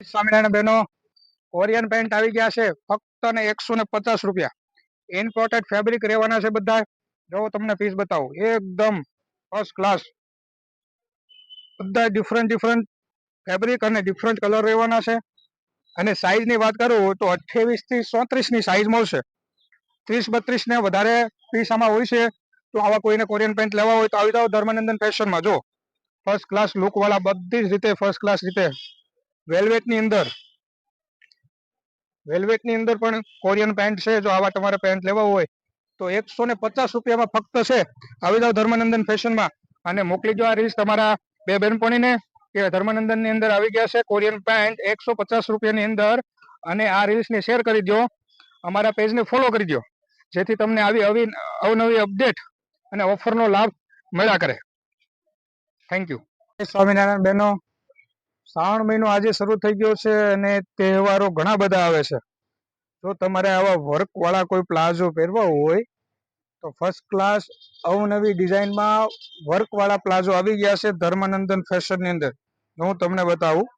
સ્વામિનારાયણ બહેનો, Korean pant આવી ગયા છે ફક્ત ને 150 રૂપિયા. ઇમ્પોર્ટેડ ફેબ્રિક રહેવાના છે બધા. જો તમને પીસ બતાવું, એકદમ ફર્સ્ટ ક્લાસ. બધા ડિફરન્ટ ફેબ્રિક અને ડિફરન્ટ કલર રહેવાના છે. અને સાઈઝની વાત કરું તો 28 થી 34 ની સાઈઝ મળશે. 30-32 ને વધારે પીસ આમાં હોય છે. તો આવા કોઈને કોરિયન પેન્ટ લેવા હોય તો આવી જાઓ ધર્મનંદન ફેશનમાં. જો ફર્સ્ટ ક્લાસ લુક વાળા, બધી જ રીતે ફર્સ્ટ ક્લાસ રીતે વેલ્વેટની અંદર પણ કોરિયન પેન્ટ છે. જો આવા તમારે પેન્ટ લેવા હોય તો 150 રૂપિયામાં ફક્ત છે. આવી જાઓ ધર્મનંદન ફેશનમાં અને મોકલી દો આ રીલ્સ તમારા બે બહેનપણીને કે ધર્મનંદન ની અંદર આવી ગયા છે કોરિયન પેન્ટ 150 રૂપિયાની અંદર. અને આ રીલ્સને શેર કરી દો, અમારા પેજને ફોલો કરી દો, જેથી તમને આવી અવનવી અપડેટ અને ઓફરનો લાભ મળ્યા કરે. Thank you. સ્વામિનારાયણ બહેનો, શ્રાવણ મહિનો આજે શરૂ થઈ ગયો છે અને તહેવારો ઘણા બધા આવે છે. જો તમારે આવા વર્ક વાળા કોઈ પ્લાઝો પહેરવા હોય તો ફર્સ્ટ ક્લાસ અવનવી ડિઝાઇનમાં વર્ક વાળા પ્લાઝો આવી ગયા છે ધર્મનંદન ફેશન ની અંદર. હું તમને બતાવું,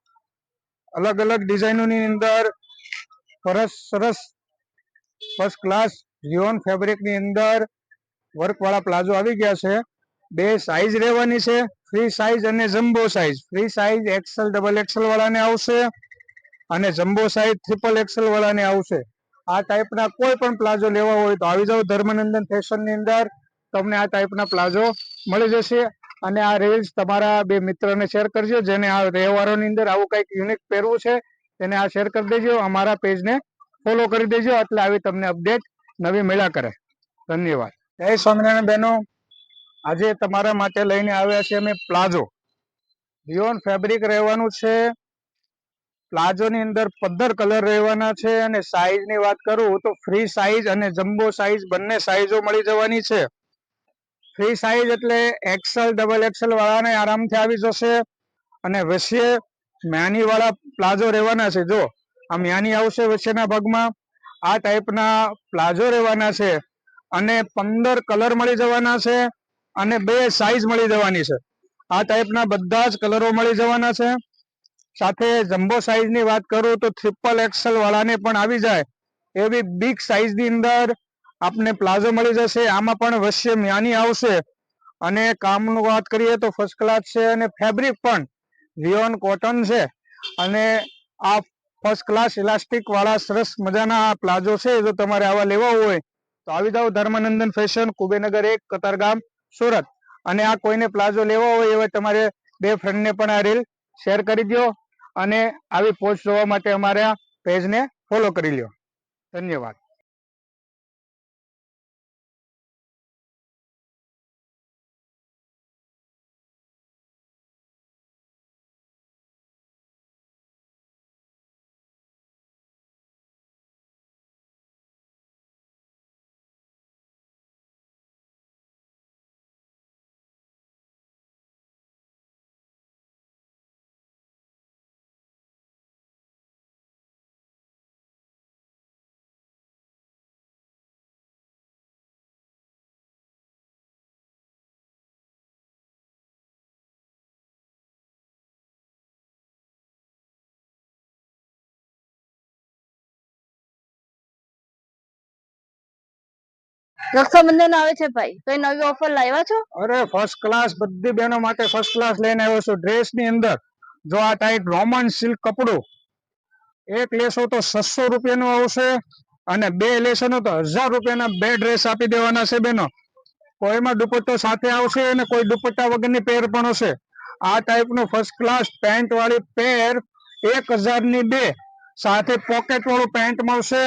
અલગ અલગ ડિઝાઇનોની અંદર સરસ ફર્સ્ટ ક્લાસ રિયોન ફેબ્રિક ની અંદર વર્ક વાળા પ્લાઝો આવી ગયા છે. બે સાઈઝ રહેવાની છે, ફ્રી સાઈઝ અને jumbo size. Free size XL XXL વાળાને આવશે અને જમ્બો સાઈઝ XXL વાળાને આવશે. આ ટાઈપના કોઈ પણ પ્લાઝો લેવા હોય તો આવી જાઓ ધર્મનંદન ફેશન ની અંદર. તમને આ ટાઈપના પ્લાઝો મળી જશે. અને આ રીલ્સ તમારા બે મિત્રને શેર કરજો, જેને આ તહેવારોની અંદર આવું કંઈક યુનિક પહેરવું છે તેને આ શેર કરી દેજો. અમારા પેજને ફોલો કરી દેજો, એટલે આવી તમને અપડેટ નવી મળ્યા કરે. ધન્યવાદ. જય સ્વામિનારાયણ બહેનો, આજે તમારા માટે લઈને આવ્યા છે અમે પ્લાઝો. રિયોન ફેબ્રિક રહેવાનું છે. પ્લાઝો ની અંદર 15 કલર રહેવાના છે. અને સાઈઝ ની વાત કરું તો ફ્રી સાઈઝ અને જમ્બો સાઈઝ બંને સાઈઝો મળી જવાની છે. ફ્રી સાઈઝ એટલે XL XXL વાળાને આરામથી આવી જશે. અને વચ્ચે મ્યાની વાળા પ્લાઝો રહેવાના છે. જો આ મ્યાની આવશે વચ્ચેના ભાગમાં, આ ટાઈપના પ્લાઝો રહેવાના છે. અને 15 કલર મળી જવાના છે અને બે સાઈઝ મળી જવાની છે. આ ટાઈપના બધા જ કલરો મળી જવાના છે. સાથે જમ્બો સાઈઝ ની વાત કરું તો XXL વાળાને પણ આવી જાય એવી બિગ સાઈઝ ની અંદર આપને પ્લાઝો મળી જશે. આમાં પણ વચ્ચે મ્યાની આવશે. અને કામનું વાત કરીએ તો ફર્સ્ટ ક્લાસ છે. અને ફેબ્રિક પણ રિયોન કોટન છે. અને આ ફર્સ્ટ ક્લાસ ઇલાસ્ટિક વાળા સરસ મજાના પ્લાઝો છે. જો તમારે આવા લેવા હોય તો આવી જાઓ ધર્મનંદન ફેશન, કુબેરનગર 1, કતારગામ, સુરત. અને આ કોઈને પ્લાઝો લેવા હોય એવા તમારે બે ફ્રેન્ડને પણ આ રીલ શેર કરી દો. અને આવી પોસ્ટ જોવા માટે અમારા પેજને ફોલો કરી લો. ધન્યવાદ. રક્ષાબંધન આવે છે ભાઈ, કઈ નવી ઓફર લાવ્યા છો? અરે ફર્સ્ટ ક્લાસ, બધી બહેનો માટે ફર્સ્ટ ક્લાસ લઈને આવ્યો છું. ડ્રેસ ની અંદર જો આ ટાઈપ રોમન સિલ્ક કપડું, એક લેશો તો 600 રૂપિયાનું આવશે. અને બે લેશો તો 1000 રૂપિયાના બે ડ્રેસ આપી દેવાના છે બેનો. કોઈમાં દુપટ્ટો સાથે આવશે અને કોઈ દુપટ્ટા વગરની પેર પણ હશે. આ ટાઈપનો ફર્સ્ટ ક્લાસ પેન્ટ વાળી પેર 1000 ની બે, સાથે પોકેટ વાળું પેન્ટ મળશે.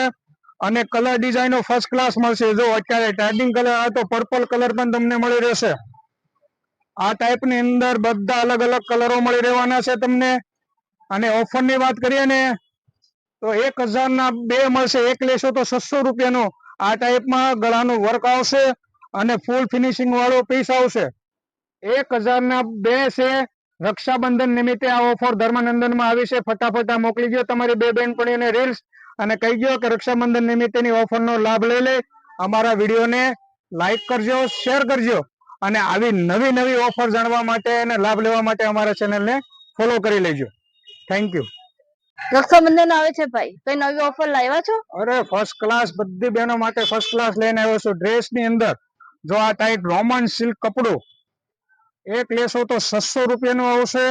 અને કલર ડિઝાઇનો ફર્સ્ટ ક્લાસ મળશે. જો અત્યારે ટ્રેન્ડિંગ કલર આ તો પર્પલ કલર પણ તમને મળી રહેશે. આ ટાઈપની અંદર બધા અલગ અલગ કલરો મળી રહેવાના છે તમને. અને ઓફર ની વાત કરીએ ને તો 1000 ના બે મળશે. એક લેશો તો 600 રૂપિયાનો. આ ટાઈપમાં ગળાનું વર્ક આવશે અને ફૂલ ફિનિશિંગ વાળો પીસ આવશે. 1000 ના બે છે. રક્ષાબંધન નિમિત્તે આ ઓફર ધર્મનંદનમાં આવી છે. ફટાફટ મોકલી દો તમારી બે બહેનપણીઓને રીલ્સ અને કહી દો કે રક્ષાબંધન નિમિત્તેની ઓફરનો લાભ લઈ લે. અમારા વિડીયોને લાઈક કરજો, શેર કરજો. અને આવી નવી ઓફર જાણવા માટે અને લાભ લેવા માટે અમારા ચેનલને ફોલો કરી લેજો. Thank you. રક્ષાબંધન આવે છે ભાઈ, કઈ નવી ઓફર લાવ્યા છો? અરે ફર્સ્ટ ક્લાસ, બધી બહેનો માટે ફર્સ્ટ ક્લાસ લઈને આવ્યો છું. ડ્રેસ ની અંદર જો આ ટાઈટ રોમન સિલ્ક કપડું એક લેશો તો 600 રૂપિયાનું આવશે,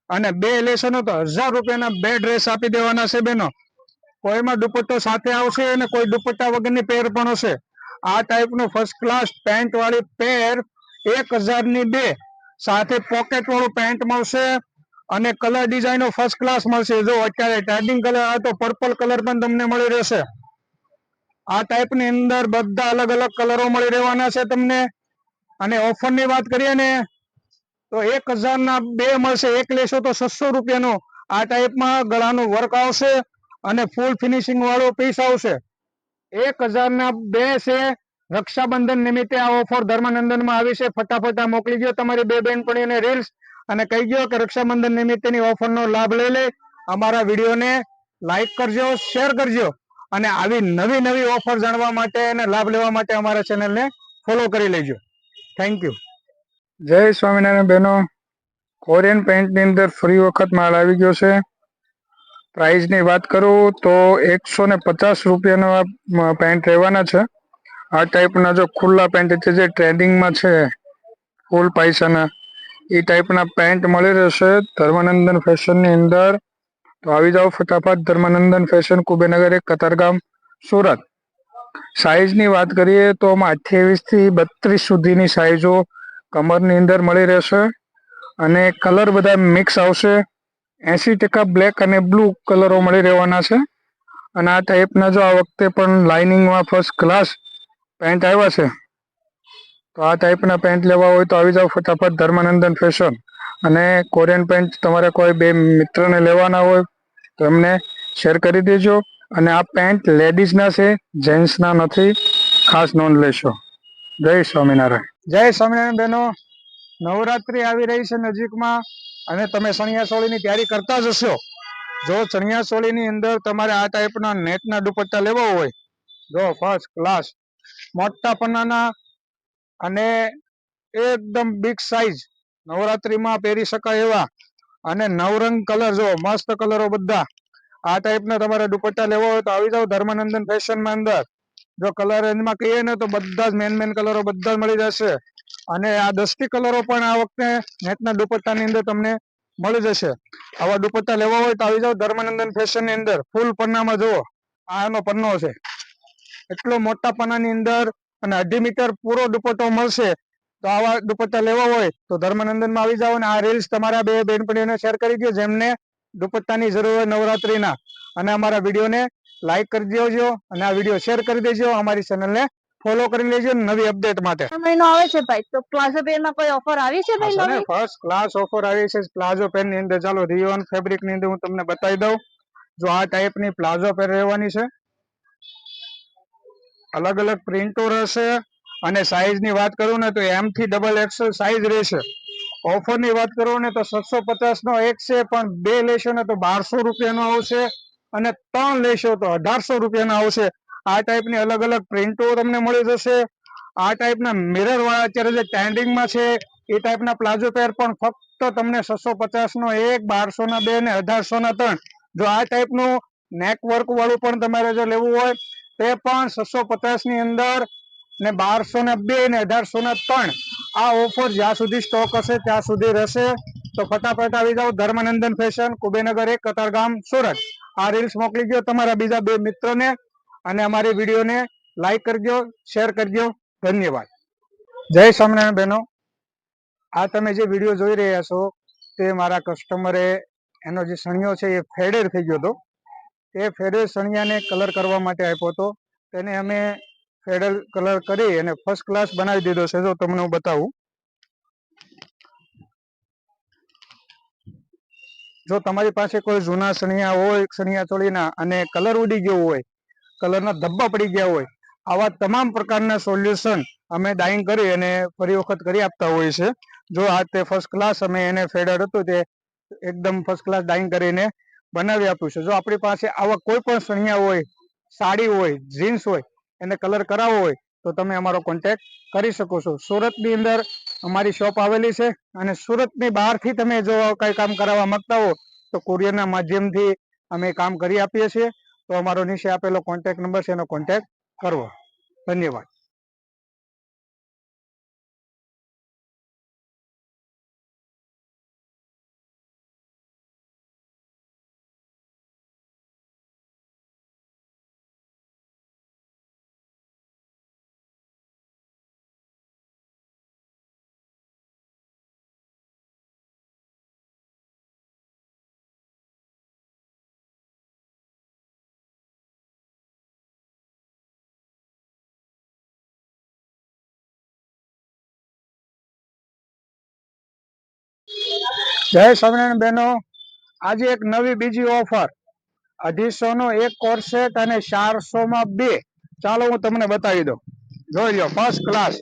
અને બે લેશો તો 1000 રૂપિયાના બે ડ્રેસ આપી દેવાના છે બેનો. કોઈમાં દુપટ્ટો સાથે આવશે અને કોઈ દુપટ્ટા વગરની પેર પણ હશે. આ ટાઈપનું ફર્સ્ટ ક્લાસ પેન્ટ વાળી પેર 1000 ની બે, સાથે પોકેટ વાળું પેન્ટ મળશે અને કલર ડિઝાઇનો ફર્સ્ટ ક્લાસ મળશે. જો અત્યારે ટ્રેન્ડિંગ કલર આ તો પર્પલ કલર પણ તમને મળી રહેશે. આ ટાઈપ ની અંદર બધા અલગ અલગ કલરો મળી રહેવાના છે તમને. અને ઓફર ની વાત કરીએ ને તો 1000 ના બે મળશે, એક લેશો તો 600 રૂપિયાનો. આ ટાઈપમાં ગળાનું વર્ક આવશે અને ફૂલ ફિનિશિંગ વાળો પીસ આવશે. 1000 ના બે છે. રક્ષાબંધન નિમિત્તે આ ઓફર ધર્મનંદનમાં આવી છે. ફટાફટ મોકલી દો તમારી બે બહેનપણીઓને રીલ્સ અને કહી દો કે રક્ષાબંધન નિમિત્તેની ઓફરનો લાભ લઈ લે. અમારા વિડીયોને લાઈક કરજો, શેર કરજો અને આવી નવી નવી ઓફર જાણવા માટે અને લાભ લેવા માટે અમારા ચેનલને ફોલો કરી લેજો. Thank you. જય સ્વામિનારાયણ બહેનો, કોરિયન પેન્ટની અંદર ફરી વખત માલ આવી ગયો છે. પ્રાઇઝની વાત કરું તો 150 રૂપિયાનો પેન્ટ રહેવાના છે. આ ટાઈપના જો ખુલ્લા પેન્ટ છે જે ટ્રેન્ડિંગમાં છે, ફૂલ પૈસાના, એ ટાઈપના પેન્ટ મળી રહેશે ધર્મનંદન ફેશનની અંદર. તો આવી જાઓ ફટાફટ, ધર્મનંદન ફેશન, કુબેરનગર 1, કતારગામ, સુરત. સાઈઝની વાત કરીએ તો 28 થી 32 સુધીની સાઈઝો કમરની અંદર મળી રહેશે અને કલર બધા મિક્સ આવશે. 80% બ્લેક અને બ્લુ કલરો મળી રહેવાના છે. અને આ ટાઈપના જો આ વખતે પણ લાઇનિંગમાં ફર્સ્ટ ક્લાસ પેન્ટ આવ્યા છે. તો આ ટાઈપના પેન્ટ લેવા હોય તો આવી જાઓ ફટાફટ ધર્મનંદન ફેશન. અને કોરિયન પેન્ટ તમારે કોઈ બે મિત્રને લેવાના હોય તો એમને શેર કરી દેજો. અને આ પેન્ટ લેડીઝના છે, જેન્ટ્સના નથી, ખાસ નોંધ લેશો. જય સ્વામિનારાયણ. જય સ્વામિનારાયણ બહેનો, નવરાત્રી આવી રહી છે નજીકમાં અને તમે ચણિયા ચોળીની તૈયારી કરતા જ હશો. જો ચણિયા ચોળીની અંદર તમારે આ ટાઈપના નેટના દુપટ્ટા લેવા હોય, જો ફર્સ્ટ ક્લાસ મોટા પન્નાના અને એકદમ બિગ સાઈઝ, નવરાત્રીમાં પહેરી શકાય એવા અને નવરંગ કલર, જો મસ્ત કલરો બધા. આ ટાઈપના તમારે દુપટ્ટા લેવા હોય તો આવી જાઓ ધર્મનંદન ફેશનમાં અંદર. જો કલર રેન્જમાં કહીએ ને તો બધા જ મેન કલરો બધા જ મળી જશે. અને આ દસ્તી કલરો પણ આ વખતે નેટના દુપટ્ટાની અંદર તમને મળી જશે. આવા દુપટ્ટા લેવા હોય તો આવી જાઓ ધર્મનંદન ફેશનની અંદર. ફૂલ પન્નામાં જુઓ, આ એનો પન્નો છે, એટલો મોટા પન્નાની અંદર અને 2.5 મીટર પૂરો દુપટ્ટો મળશે. તો આવા દુપટ્ટા લેવા હોય તો ધર્મનંદનમાં આવી જાઓ. અને આ રીલ્સ તમારા બે બેનપણીઓને શેર કરી દો જેમને દુપટ્ટાની જરૂર હોય નવરાત્રીના. અને અમારા વિડીયોને લાઈક કરી દેજો અને આ વિડીયો શેર કરી દેજો. અમારી ચેનલને ફોલો કરી લેજો નવી અપડેટ માટે. મહિનો આવે છે ભાઈ, તો પ્લાઝો પેરમાં કોઈ ઓફર આવી છે ભાઈ નવી? ફર્સ્ટ ક્લાસ ઓફર આવી છે પ્લાઝો પેન ની અંદર. ચાલો રિયોન ફેબ્રિક ની અંદર હું તમને બતાવી દઉં. જો આ ટાઈપની પ્લાઝો પેન રહેવાની છે, અલગ અલગ પ્રિન્ટો રહેશે. અને સાઈઝ ની વાત કરું ને તો M થી XXL સાઈઝ રહેશે. ઓફર ની વાત કરું ને તો 750 નો એક છે, પણ બે લેશો ને તો 1200 રૂપિયાનો આવશે અને 3 લેશો તો 1800 રૂપિયાનો આવશે. આ ટાઈપની અલગ અલગ પ્રિન્ટો તમને મળી જશે. આ ટાઈપના મિરર વાળા અત્યારે જે ટ્રેન્ડિંગમાં છે એ ટાઈપના પ્લાઝો પેર પણ ફક્ત તમને 650 નો એક, 1200 ના બે ને 1800 ના 3. જો આ ટાઈપનું નેક વર્ક વાળું પણ તમારે જો લેવું હોય તે પણ 650 ની અંદર ને 1200 ના બે ને 1800 ના 3. આ ઓફર જ્યાં સુધી સ્ટોક હશે ત્યાં સુધી રહેશે. તો ફટાફટ આવી જાઓ ધર્મનંદન ફેશન, કુબેરનગર 1, કતારગામ, સુરત. આ રીલ્સ મોકલી દો તમારા બીજા બે મિત્રોને અને અમારી વિડીયોને લાઈક કરજો, શેર કરજો. ધન્યવાદ. જય સ્વામિનારાયણ બહેનો, આ તમે જે વિડીયો જોઈ રહ્યા છો તે મારા કસ્ટમરે, એનો જે સણિયો છે એ ફેડેડ થઈ ગયો હતો. એ ફેડેડ સણિયાને કલર કરવા માટે આપ્યો હતો. તેને અમે ફેડેડ કલર કરી અને ફર્સ્ટ ક્લાસ બનાવી દીધો છે. જો તમને હું બતાવું, જો તમારી પાસે કોઈ જૂના સણિયા હોય ચણિયા ચોળીના અને કલર ઉડી ગયો હોય, કલરના ધબ્બા પડી ગયા હોય, આવા તમામ પ્રકારના સોલ્યુશન અમે ડાઈંગ કરી અને ફરી વખત કરી આપતા હોઈએ છે. જો આ તે ફર્સ્ટ ક્લાસ અમે એને ફેડર હતું તે એકદમ ફર્સ્ટ ક્લાસ ડાઈંગ કરીને બનાવી આપ્યું છે. જો આપણી પાસે આવા કોઈ પણ સણિયા હોય, સાડી હોય, જીન્સ હોય, એને કલર કરાવવો હોય તો તમે અમારો કોન્ટેક્ટ કરી શકો છો. સુરતની અંદર અમારી શોપ આવેલી છે અને સુરતની બહારથી તમે જો કઈ કામ કરાવવા માંગતા હો તો કુરિયરના માધ્યમથી અમે કામ કરી આપીએ છીએ. તો અમારો નીચે આપેલો કોન્ટેક્ટ નંબર છે એનો કોન્ટેક્ટ કરવો. ધન્યવાદ. જય સ્વામિનારાયણ બહેનો, આજે એક નવી બીજી ઓફર 250 નો એક કોર્સેટ અને 400 માં 2. ચાલો હું તમને બતાવી દઉં. જોઈ લો, ફર્સ્ટ ક્લાસ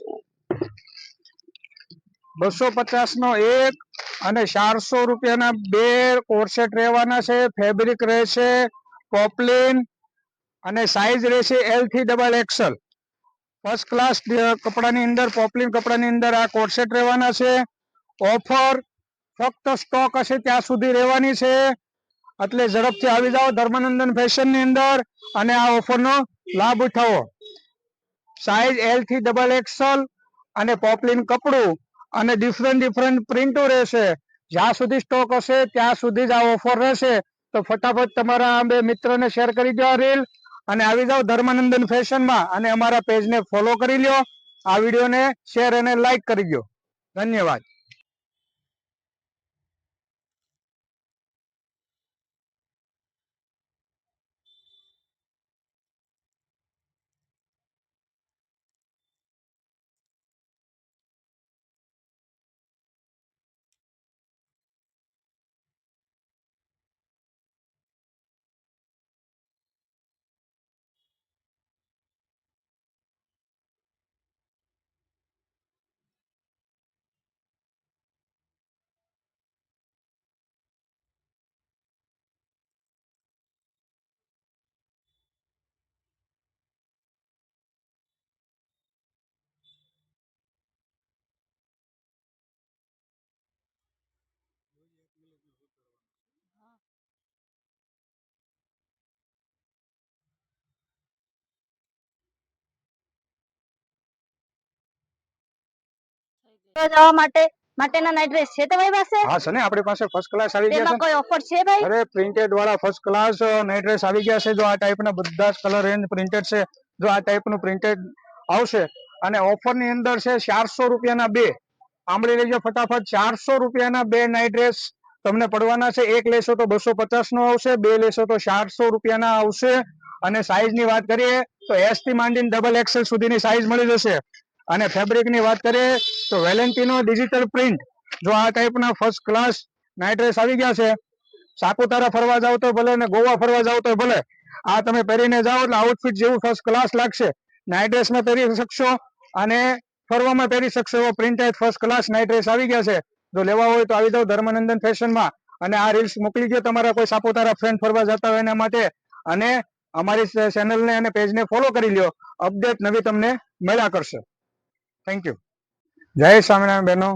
250 નો એક અને 400 રૂપિયાના 2 કોર્સેટ રહેવાના છે. ફેબ્રિક રહેશે પોપલિન અને સાઈઝ રહેશે L થી XXL. ફર્સ્ટ ક્લાસ કપડાની અંદર, પોપલિન કપડાની અંદર આ કોર્સેટ રહેવાના છે. ઓફર ફક્ત સ્ટોક હશે ત્યાં સુધી રહેવાની છે. એટલે ઝડપથી આવી જાઓ ધર્મનંદન ફેશન ની અંદર અને આ ઓફરનો લાભ ઉઠાવો. સાઈઝ L થી XXL અને પોપલિન કપડું અને ડિફરન્ટ પ્રિન્ટો રહેશે. જ્યાં સુધી સ્ટોક હશે ત્યાં સુધી જ આ ઓફર રહેશે. તો ફટાફટ તમારા બે મિત્રોને શેર કરી દો આ રીલ અને આવી જાઓ ધર્મનંદન ફેશનમાં અને અમારા પેજને ફોલો કરી લ્યો. આ વિડીયોને શેર અને લાઈક કરી દો. ધન્યવાદ. જવા માટેના નાઇટ ડ્રેસ છે તમારી પાસે? હા છે ને, આપણી પાસે ફર્સ્ટ ક્લાસ આવી ગયા તેમાં છે. કોઈ ઓફર છે ભાઈ? અરે પ્રિન્ટેડ વાળા ફર્સ્ટ ક્લાસ નાઇટ ડ્રેસ આવી ગયા છે. જો આ ટાઈપના બધા જ કલર રેન્જ પ્રિન્ટેડ છે. જો આ ટાઈપનું પ્રિન્ટેડ આવશે અને ઓફર ની અંદર છે 400 રૂપિયાના 2. સાંભળી લેજો ફટાફટ, 400 રૂપિયાના 2 નાઇટ ડ્રેસ તમને પડવાના છે. એક લેશો તો 250 નો આવશે, 2 લેશો તો 400 રૂપિયાના આવશે. અને સાઈઝ ની વાત કરીએ તો S થી માંડીને XXL સુધીની સાઈઝ મળી જશે. અને ફેબ્રિક ની વાત કરીએ તો વેલેન્ટિનો ડિજિટલ પ્રિન્ટ. જો આ ટાઈપના ફર્સ્ટ ક્લાસ નાઇટ ડ્રેસ આવી ગયા છે. સાપુતારા ફરવા જાવ તો ભલે ને ગોવા ફરવા જાવ તો ભલે, આ તમે પહેરીને જાઓ એટલે આઉટફિટ જેવું ફર્સ્ટ ક્લાસ લાગશે. નાઇટ ડ્રેસમાં પહેરી શકશો અને ફરવામાં પહેરી શકશો એવો printed first class night dress આવી ગયા છે. જો લેવા હોય તો આવી જાઓ ધર્મનંદન ફેશનમાં અને આ રીલ્સ મોકલી દો તમારા કોઈ સાપુતારા ફ્રેન્ડ ફરવા જતા હોય એના માટે. અને અમારી ચેનલને અને પેજને ફોલો કરી લ્યો. અપડેટ નવી તમને મળ્યા કરશે. Thank you. જય સ્વામિનારાયણ બહેનો,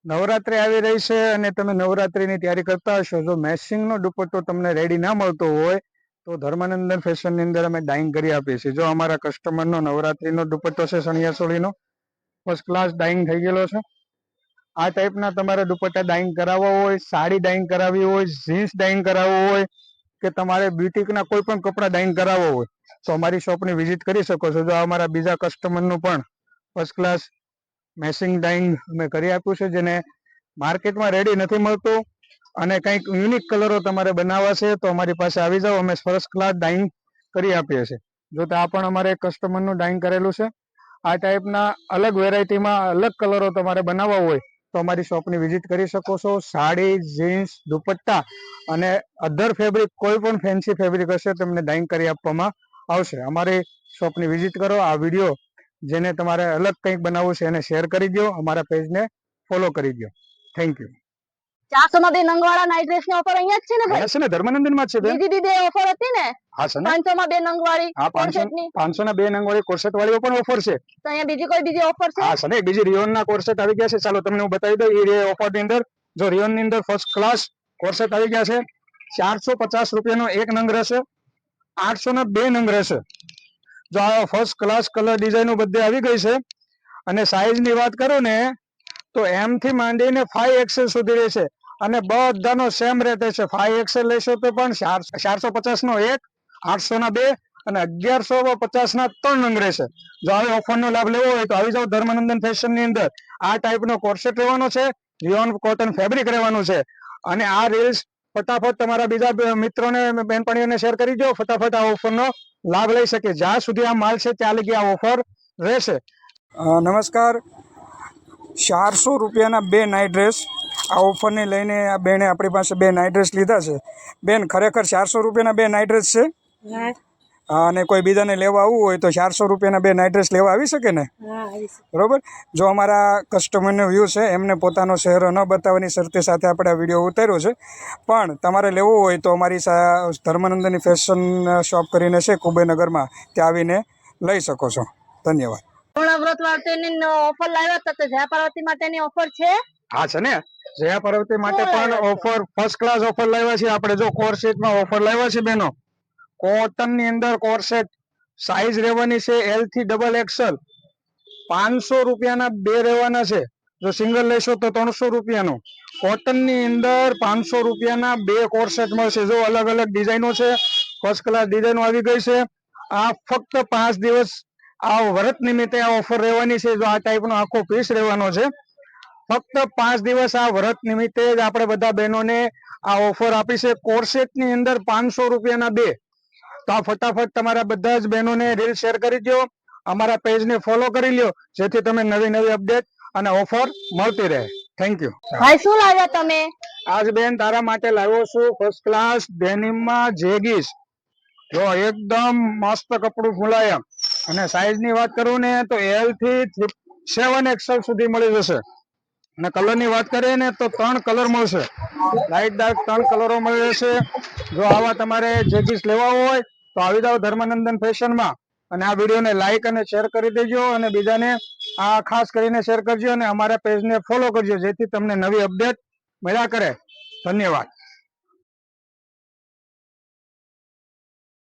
નવરાત્રી આવી રહી છે અને તમે નવરાત્રીની તૈયારી કરતા હશો. જો મેચિંગનો દુપટ્ટો તમને રેડી ના મળતો હોય તો ધર્મનંદન ફેશનની અંદર અમે ડાઇંગ કરી આપીએ છીએ. જો અમારા કસ્ટમરનો નવરાત્રીનો દુપટ્ટો છે ચણિયા ચોળીનો, ફર્સ્ટ ક્લાસ ડાઇંગ થઈ ગયેલો છે. આ ટાઈપના તમારે દુપટ્ટા ડાઇંગ કરાવવા હોય, સાડી ડાઇંગ કરાવવી હોય, જીન્સ ડાઇંગ કરાવવું હોય કે તમારે બ્યુટિકના કોઈ પણ કપડા ડાઇંગ કરાવવા હોય તો અમારી શોપની વિઝિટ કરી શકો છો. જો અમારા બીજા કસ્ટમરનું પણ ફર્સ્ટ ક્લાસ મેચિંગ ડાઇંગ અમે કરી આપ્યું છે, જેને માર્કેટમાં રેડી નથી મળતું અને કંઈક યુનિક કલરો તમારે બનાવવા છે તો અમારી પાસે આવી જાઓ. અમે ફર્સ્ટ ક્લાસ ડાઇંગ કરી આપીએ છીએ. જો તો આ પણ અમારે કસ્ટમરનું ડાઇંગ કરેલું છે. આ ટાઈપના અલગ વેરાયટીમાં અલગ કલરો તમારે બનાવવા હોય તો અમારી શોપની વિઝિટ કરી શકો છો. સાડી, જીન્સ, દુપટ્ટા અને અધર ફેબ્રિક, કોઈ પણ ફેન્સી ફેબ્રિક હશે તમને ડાઇંગ કરી આપવામાં આવશે. અમારી શોપની વિઝિટ કરો. આ વિડીયો જેને તમારે અલગ કંઈક બનાવવું છે એને શેર કરી દો, અમારા પેજને ફોલો કરી દો. Thank you. 400 માં 2 નંગવાળા નાઇટ ડ્રેસ ની ઓફર અહીંયા જ છે ને ભાઈ? છે ને, ધર્મનંદન માં છે બેન. બીજી બી 2 ઓફર હતી ને? હા છે ને, 500 માં 2 નંગવાળી હા કોન્સેપ્ટ ની. 500 ના 2 નંગ વાળી કોર્સેટ વાળી પણ ઓફર છે. તો અહીંયા બીજી ઓફર છે? હા છે ને, બીજી રિયોન ના કોર્સેટ આવી ગયા છે. ચાલો તમને હું બતાવી દઉં એ ઓફર ની અંદર. જો રિયોન ની અંદર ફર્સ્ટ ક્લાસ કોર્સેટ આવી ગયા છે. ₹450 એક નંગ રહેશે, 802 નંગ રહેશે. જો આ ફર્સ્ટ ક્લાસ કલર ડિઝાઇનો બધી આવી ગઈ છે. અને સાઈઝ ની વાત કરું ને તો M થી માંડીને 5XL સુધી રહેશે અને બધાનો સેમ રેટ છે. 5XL લેશો તો પણ 450 નો એક, 800 ના બે અને 1150 ના 3 નંગ રહેશે. જો આવી ઓફર નો લાભ લેવો હોય તો આવી જાવ ધર્મનંદન ફેશન ની અંદર. આ ટાઈપ નો કોર્સેટ રહેવાનો છે, રિયોન કોટન ફેબ્રિક રહેવાનું છે. અને આ રીલ્સ ફટાફટ તમારા બીજા મિત્રોને બેનપણીઓને શેર કરી દો, ફટાફટ આ ઓફર નો લાભ લઈ શકે. જ્યાં સુધી આ માલ છે ત્યાં લગી આ ઓફર રહેશે. નમસ્કાર. ₹400 બે નાઇટ ડ્રેસ. આ ઓફરને લઈને આ બેને આપણી પાસે બે નાઇટ ડ્રેસ લીધા છે. બેન, ખરેખર ₹400 બે નાઇટ ડ્રેસ છે? અને કોઈ બીજાને લેવા આવવું હોય તો ₹400 બે નાઇટ ડ્રેસ લેવા આવી શકે ને? બરોબર. જો અમારા કસ્ટમરનો વ્યૂ છે, એમને પોતાનો ચહેરો ન બતાવવાની શરતી સાથે આપણે આ વિડીયો ઉતાર્યો છે. પણ તમારે લેવું હોય તો અમારી ધર્મનંદનની ફેશન શોપ કરીને છે કુબેરનગરમાં, ત્યાં આવીને લઈ શકો છો. ધન્યવાદ. પૂર્ણવ્રત માટેની ઓફર લાવ્યા હતા, તો જયા પાર્વતી માટેની ઓફર છે? હા છે ને, જયા પાર્વતી માટે પણ ઓફર ફર્સ્ટ ક્લાસ ઓફર લાવ્યા છે આપણે. જો કોર્સેટમાં ઓફર લાવ્યા છે બેનો. કોટન ની અંદર કોર્સેટ સાઈઝ રહેવાની છે L થી XXL. ₹500 ના બે રહેવાના છે. જો સિંગલ લેશો તો ₹300 કોટન ની અંદર ₹500 ના બે કોર્સેટ મળશે. જો અલગ અલગ ડિઝાઇનો છે, ફર્સ્ટ ક્લાસ ડિઝાઇનો આવી ગઈ છે. આ ફક્ત 5 દિવસ આ વ્રત નિમિત્તે આ ઓફર રહેવાની છે. જો આ ટાઈપ નો આખો પીસ રહેવાનો છે. ફક્ત 5 દિવસ આ વ્રત નિમિત્તે જ આપણે બધા બહેનોને આ ઓફર આપી છે. કોર્સેટ ની અંદર ₹500 ના બે. તો આ ફટાફટ તમારા બધા જ બહેનોને રીલ શેર કરી દો, અમારા પેજને ફોલો કરી લ્યો, જેથી તમે નવી નવી અપડેટ અને ઓફર મળતી રહે. Thank you. ભાઈ, શું લાવ્યા તમે? આજ બેન તારા માટે લાવ્યો છું ફર્સ્ટ ક્લાસ ડેનિમમાં જેગીસ. જો એકદમ મસ્ત કપડું મુલાયમ. અને સાઈઝ ની વાત કરું ને તો L થી 7XL સુધી મળી જશે. અને કલર ની વાત કરીએ ને તો 3 કલર મળશે. લાઇટ ડાર્ક 3 કલરો મળી જશે. જો આવા તમારે જેગીસ લેવા હોય તો આવી જાવ ધર્મનંદન ફેશનમાં. અને આ વિડીયોને લાઈક અને શેર કરી દેજો, અને બીજાને આ ખાસ કરીને શેર કરજો, અને અમારા પેજને ફોલો કરજો, જેથી તમને નવી અપડેટ મળ્યા કરે. ધન્યવાદ.